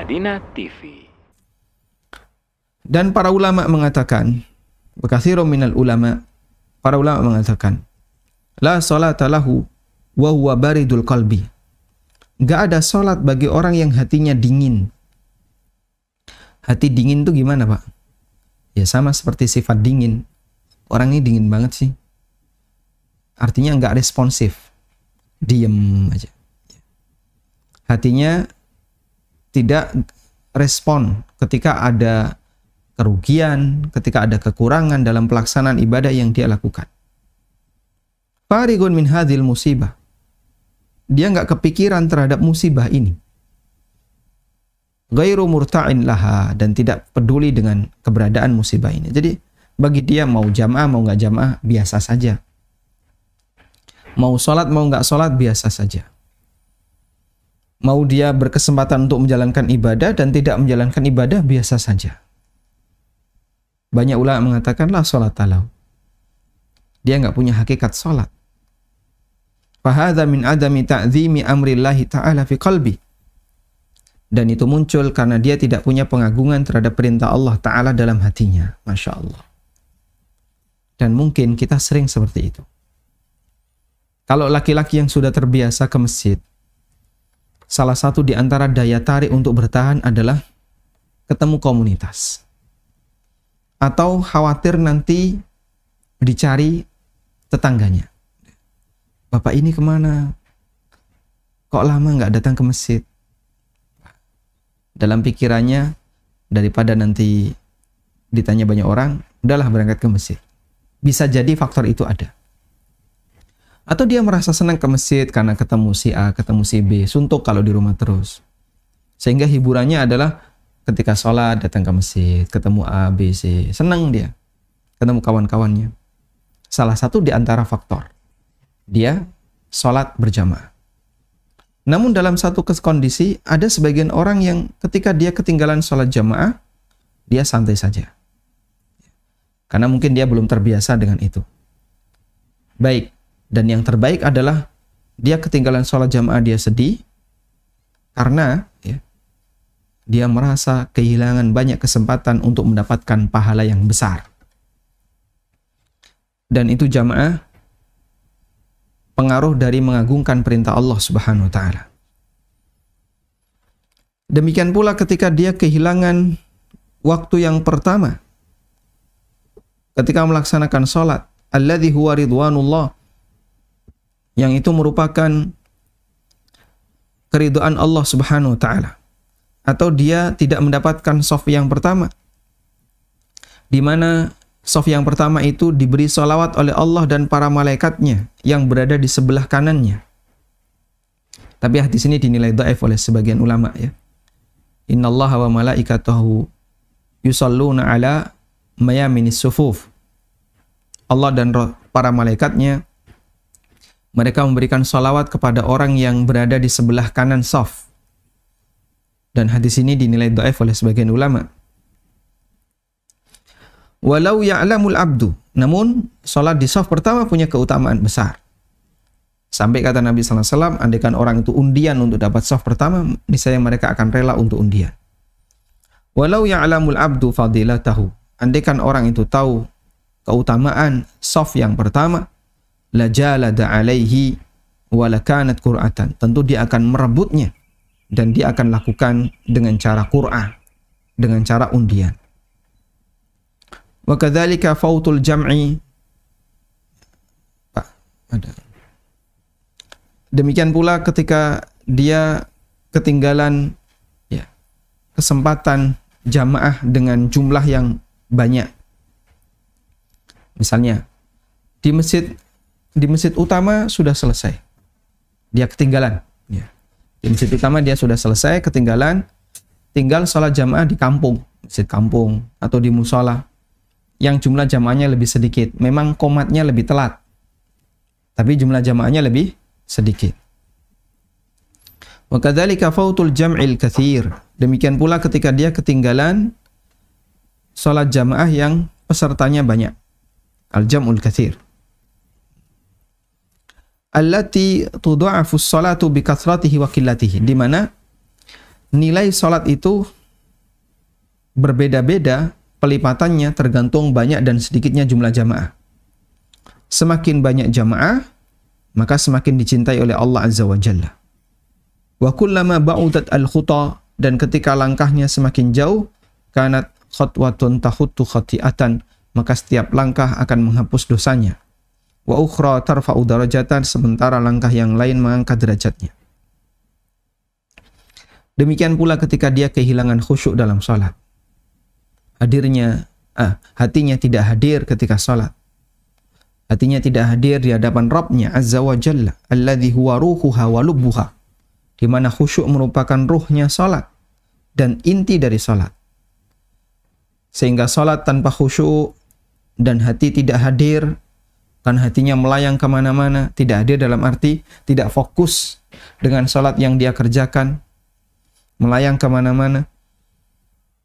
Madinah TV. Dan para ulama mengatakan, bakatsirun minal ulama, para ulama mengatakan, la salata lahu wa huwa baridul qalbi. Enggak ada salat bagi orang yang hatinya dingin. Hati dingin itu gimana, Pak? Ya sama seperti sifat dingin. Orang ini dingin banget sih. Artinya enggak responsif. Diem aja. Hatinya tidak respon ketika ada kerugian, ketika ada kekurangan dalam pelaksanaan ibadah yang dia lakukan. Farigun min hadhil musibah. Dia nggak kepikiran terhadap musibah ini. Ghairu murta'in laha, dan tidak peduli dengan keberadaan musibah ini. Jadi bagi dia mau jamaah mau nggak jamaah biasa saja. Mau sholat mau nggak sholat biasa saja. Mau dia berkesempatan untuk menjalankan ibadah dan tidak menjalankan ibadah biasa saja. Banyak ulama mengatakan la sholat talau. Dia nggak punya hakikat sholat. Fahadha min adami ta'zimi amrillahi ta'ala fi qalbi. Dan itu muncul karena dia tidak punya pengagungan terhadap perintah Allah Ta'ala dalam hatinya. Masya Allah. Dan mungkin kita sering seperti itu. Kalau laki-laki yang sudah terbiasa ke masjid, salah satu di antara daya tarik untuk bertahan adalah ketemu komunitas. Atau khawatir nanti dicari tetangganya. Bapak ini kemana? Kok lama nggak datang ke masjid? Dalam pikirannya, daripada nanti ditanya banyak orang, udahlah berangkat ke masjid. Bisa jadi faktor itu ada. Atau dia merasa senang ke masjid karena ketemu si A, ketemu si B, suntuk kalau di rumah terus. Sehingga hiburannya adalah ketika sholat datang ke masjid, ketemu A, B, C, senang dia. Ketemu kawan-kawannya. Salah satu di antara faktor. Dia sholat berjamaah. Namun dalam satu kondisi, ada sebagian orang yang ketika dia ketinggalan sholat jamaah, dia santai saja. Karena mungkin dia belum terbiasa dengan itu. Baik, dan yang terbaik adalah dia ketinggalan sholat jamaah, dia sedih, karena ya, dia merasa kehilangan banyak kesempatan untuk mendapatkan pahala yang besar. Dan itu jamaah pengaruh dari mengagungkan perintah Allah Subhanahu wa taala. Demikian pula ketika dia kehilangan waktu yang pertama ketika melaksanakan sholat, alladzi huwa ridwanullah, yang itu merupakan keridhaan Allah Subhanahu wa taala. Atau dia tidak mendapatkan shaf yang pertama, di mana shaf yang pertama itu diberi sholawat oleh Allah dan para malaikatnya yang berada di sebelah kanannya. Tapi hadis ini dinilai dhaif oleh sebagian ulama ya. Innallaha wa malaikatahu yusalluna ala mayaminis sufuf. Allah dan para malaikatnya, mereka memberikan sholawat kepada orang yang berada di sebelah kanan shaf. Dan hadis ini dinilai dhaif oleh sebagian ulama. Walau ya'lamul abdu, namun sholat di shaf pertama punya keutamaan besar. Sampai kata Nabi sallallahu alaihi wasallam, andaikan orang itu undian untuk dapat shaf pertama, niscaya mereka akan rela untuk undian. Walau ya'lamul abdu fadilatahu, andaikan orang itu tahu keutamaan shaf yang pertama, lajalada alaihi walakanat qur'atan, tentu dia akan merebutnya dan dia akan lakukan dengan cara qur'ah, dengan cara undian. Wa kadzalika fautul jam'i. Pak, ada. Demikian pula ketika dia ketinggalan ya, kesempatan jamaah dengan jumlah yang banyak. Misalnya di masjid utama sudah selesai. Dia ketinggalan ya. Di masjid utama dia sudah selesai, ketinggalan, tinggal sholat jamaah di kampung, masjid kampung atau di musola yang jumlah jamaahnya lebih sedikit. Memang qomatnya lebih telat, tapi jumlah jamaahnya lebih sedikit. Wa kadzalika fautul jam'il katsir. Demikian pula ketika dia ketinggalan salat jamaah yang pesertanya banyak. Al-jam'ul katsir. Allati tudha'afu as-salatu bi kathratihi wa qillatihi, di mana nilai salat itu berbeda-beda pelipatannya tergantung banyak dan sedikitnya jumlah jamaah. Semakin banyak jamaah, maka semakin dicintai oleh Allah Azza wa Jalla. Wa kullama ba'udat al-khuta, dan ketika langkahnya semakin jauh, kanat khutwatun tahuttu khati'atan, maka setiap langkah akan menghapus dosanya. Wa ukhra tarfa'u darajatan, sementara langkah yang lain mengangkat derajatnya. Demikian pula ketika dia kehilangan khusyuk dalam salat. Hatinya tidak hadir ketika salat. Hatinya tidak hadir di hadapan Rabb-Nya Azza wa Jalla, alladzi huwa ruhuha wa lubbuha, di mana khusyuk merupakan ruhnya salat dan inti dari salat. Sehingga salat tanpa khusyuk dan hati tidak hadir, kan hatinya melayang kemana-mana, tidak hadir dalam arti tidak fokus dengan salat yang dia kerjakan, melayang kemana-mana.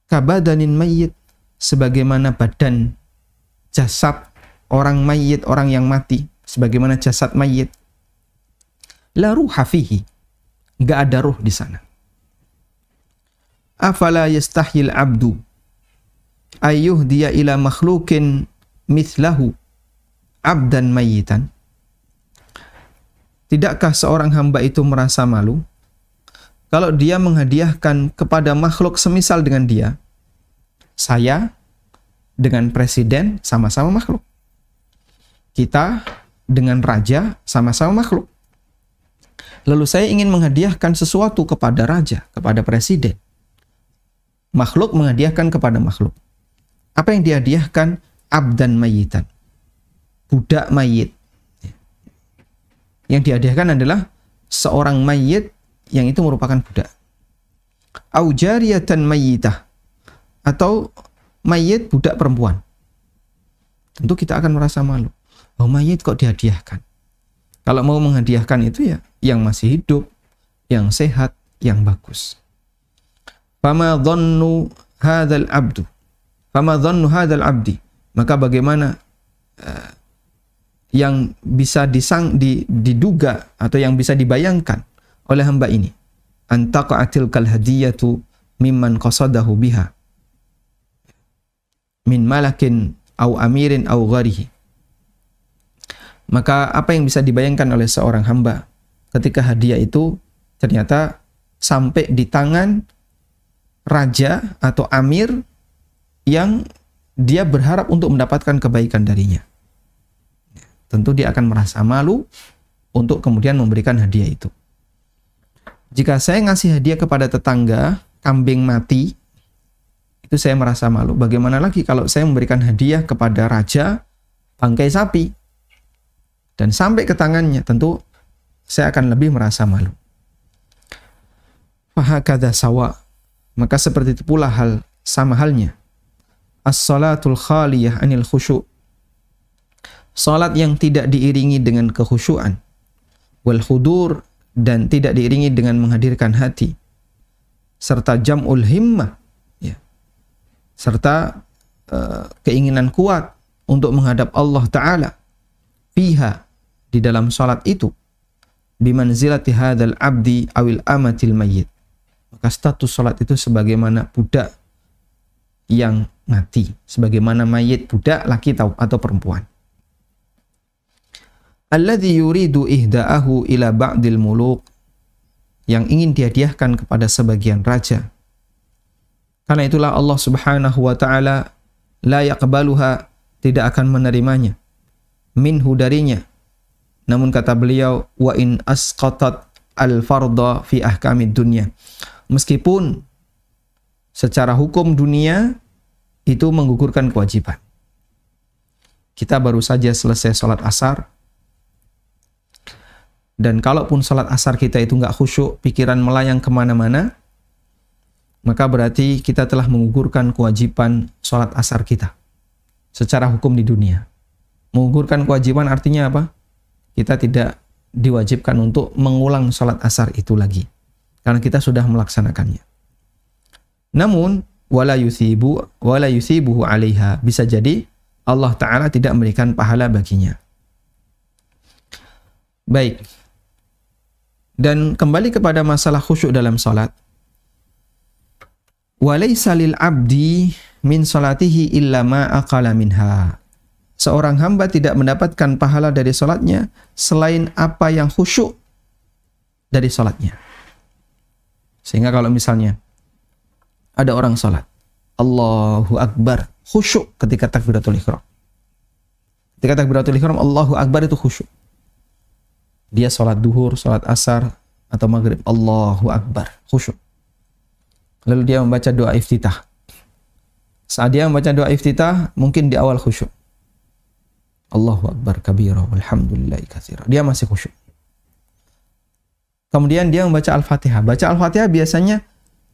Kabadanin mayyit, sebagaimana badan jasad orang mayyit, orang yang mati, sebagaimana jasad mayyit. La ruha fihi, enggak ada ruh di sana. Afala yastahyil abdu ayyuhdiya ila makhlukin mithlahu abdan mayyitan. Tidakkah seorang hamba itu merasa malu kalau dia menghadiahkan kepada makhluk semisal dengan dia? Saya dengan presiden sama-sama makhluk. Kita dengan raja sama-sama makhluk. Lalu saya ingin menghadiahkan sesuatu kepada raja, kepada presiden. Makhluk menghadiahkan kepada makhluk. Apa yang dihadiahkan? Abdan mayyitan, budak mayit. Yang dihadiahkan adalah seorang mayit yang itu merupakan budak. Au jariyatan mayyitah, atau mayit budak perempuan. Tentu kita akan merasa malu. Oh, mayit kok dihadiahkan? Kalau mau menghadiahkan itu ya yang masih hidup, yang sehat, yang bagus. Fama dhannu hadzal abdu, fama dhannu hadzal abdi, maka bagaimana yang bisa diduga atau yang bisa dibayangkan oleh hamba ini, antaqa'atil kal hadiyatu mimman qasadahu biha min malakin au amirin au gharihi. Maka apa yang bisa dibayangkan oleh seorang hamba ketika hadiah itu ternyata sampai di tangan raja atau amir yang dia berharap untuk mendapatkan kebaikan darinya. Tentu dia akan merasa malu untuk kemudian memberikan hadiah itu. Jika saya ngasih hadiah kepada tetangga kambing mati, itu saya merasa malu. Bagaimana lagi kalau saya memberikan hadiah kepada raja bangkai sapi dan sampai ke tangannya, tentu saya akan lebih merasa malu. Fahakadha sawa, maka seperti itu pula sama halnya as-salatul khaliyah anil khusyuk, salat yang tidak diiringi dengan kekhusyuan, wal hudur, dan tidak diiringi dengan menghadirkan hati, serta jam'ul himmah, ya, serta keinginan kuat untuk menghadap Allah Ta'ala fiha, di dalam salat itu, bimanzilati hadzal abdi awil amatil mayyit, maka status salat itu sebagaimana budak yang mati, sebagaimana mayit budak laki atau perempuan. Alladzi yuridu ihda'ahu ila ba'dil muluk, yang ingin dihadiahkan kepada sebagian raja. Karena itulah Allah Subhanahu wa taala la yaqbaluha, tidak akan menerimanya, minhu, darinya. Namun kata beliau, wa in asqatat al-fardha fi ahkamid dunya, meskipun secara hukum dunia itu menggugurkan kewajiban. Kita baru saja selesai sholat asar, dan kalaupun sholat asar kita itu nggak khusyuk, pikiran melayang kemana-mana, maka berarti kita telah menggugurkan kewajiban sholat asar kita secara hukum di dunia. Menggugurkan kewajiban artinya apa? Kita tidak diwajibkan untuk mengulang sholat asar itu lagi, karena kita sudah melaksanakannya. Namun wala yusibuhu 'alaiha, bisa jadi Allah Ta'ala tidak memberikan pahala baginya. Baik. Dan kembali kepada masalah khusyuk dalam salat. Walaysa lil abdi min salatihi illa ma aqala minha. Seorang hamba tidak mendapatkan pahala dari salatnya selain apa yang khusyuk dari salatnya. Sehingga kalau misalnya ada orang salat, Allahu Akbar, khusyuk ketika takbiratul ihram. Ketika takbiratul ihram Allahu Akbar itu khusyuk. Dia salat duhur, salat asar atau maghrib, Allahu Akbar, khusyuk. Lalu dia membaca doa iftitah. Saat dia membaca doa iftitah, mungkin di awal khusyuk. Allahu Akbar kabira walhamdulillahi katsira. Dia masih khusyuk. Kemudian dia membaca Al-Fatihah. Baca Al-Fatihah biasanya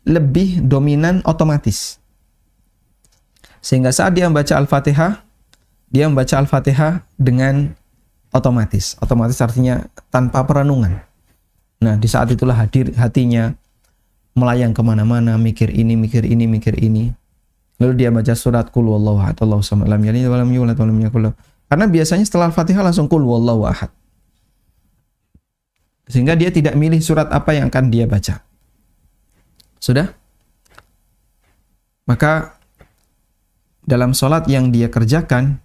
lebih dominan otomatis. Sehingga saat dia membaca Al-Fatihah, dia membaca Al-Fatihah dengan otomatis. Otomatis artinya tanpa perenungan. Nah, di saat itulah hadir hatinya melayang kemana-mana, mikir ini, mikir ini, mikir ini. Lalu dia baca surat Qul huwallahu ahad, Allahu samad, lam yalid wa lam yulad wa lam yakul lahu. Karena biasanya setelah Al-Fatihah langsung Qul huwallahu ahad. Sehingga dia tidak milih surat apa yang akan dia baca. Sudah? Maka dalam sholat yang dia kerjakan,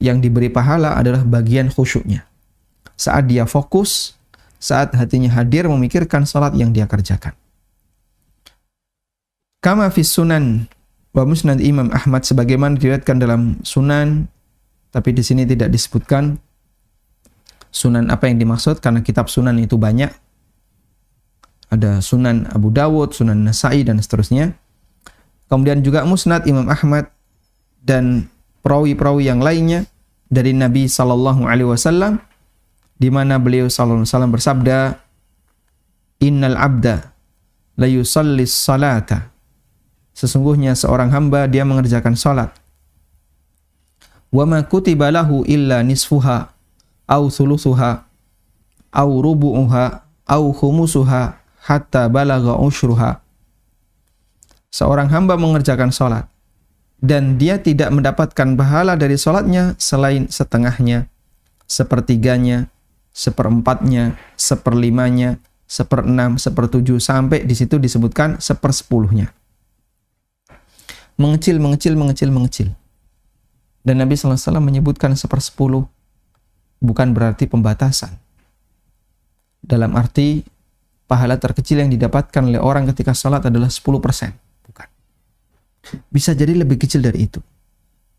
yang diberi pahala adalah bagian khusyuknya. Saat dia fokus, saat hatinya hadir memikirkan sholat yang dia kerjakan. Kama fis sunan wa musnad Imam Ahmad, sebagaimana diriwayatkan dalam sunan, tapi di sini tidak disebutkan sunan apa yang dimaksud karena kitab sunan itu banyak. Ada sunan Abu Dawud, sunan Nasai dan seterusnya. Kemudian juga musnad Imam Ahmad dan perawi-perawi yang lainnya dari Nabi sallallahu alaihi wasallam, di mana beliau sallallahu alaihi wasallam bersabda, "Innal abda la yusallis salata." Sesungguhnya seorang hamba dia mengerjakan salat. Wa ma kutiba lahu illa nisfuha aw thuluthuha aw rubu'uha aw khumusuha hatta balagha usyruha. Seorang hamba mengerjakan salat dan dia tidak mendapatkan pahala dari salatnya selain setengahnya, sepertiganya, seperempatnya, seperlimanya, seperenam, sepertujuh, sampai di situ disebutkan sepersepuluhnya. Mengecil, mengecil, mengecil, mengecil. Dan Nabi SAW menyebutkan sepersepuluh bukan berarti pembatasan. Dalam arti pahala terkecil yang didapatkan oleh orang ketika salat adalah 10%. Bukan. Bisa jadi lebih kecil dari itu.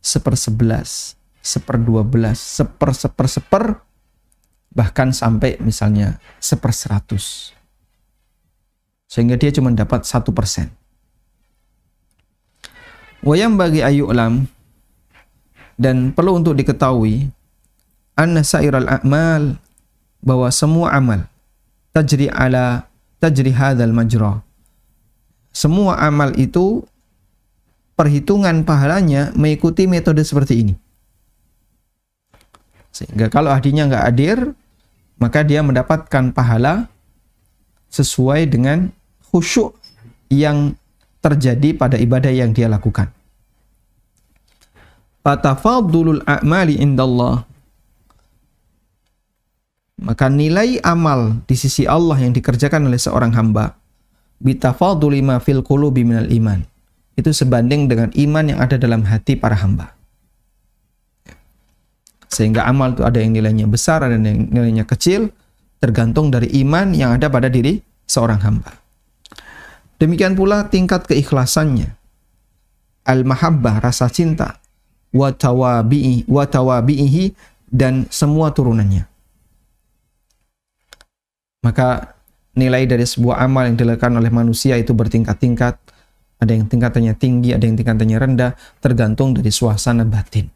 1/11, 1/12, 1/1/1, bahkan sampai misalnya 1/100. Sehingga dia cuma dapat 1%. Wayam bagi ayyu'lam, dan perlu untuk diketahui, anna sa'iral a'mal, bahwa semua amal tajri hadzal majra. Semua amal itu perhitungan pahalanya mengikuti metode seperti ini. Sehingga kalau hadinya nggak hadir, maka dia mendapatkan pahala sesuai dengan khusyuk yang terjadi pada ibadah yang dia lakukan. Fatafadulul a'mali indallah, maka nilai amal di sisi Allah yang dikerjakan oleh seorang hamba bitafaduli ma fil qulubi minal iman, itu sebanding dengan iman yang ada dalam hati para hamba. Sehingga amal itu ada yang nilainya besar, ada yang nilainya kecil, tergantung dari iman yang ada pada diri seorang hamba. Demikian pula tingkat keikhlasannya, al-mahabbah, rasa cinta, wa tawabi'ihi, dan semua turunannya. Maka nilai dari sebuah amal yang dilakukan oleh manusia itu bertingkat-tingkat. Ada yang tingkatannya tinggi, ada yang tingkatannya rendah, tergantung dari suasana batin.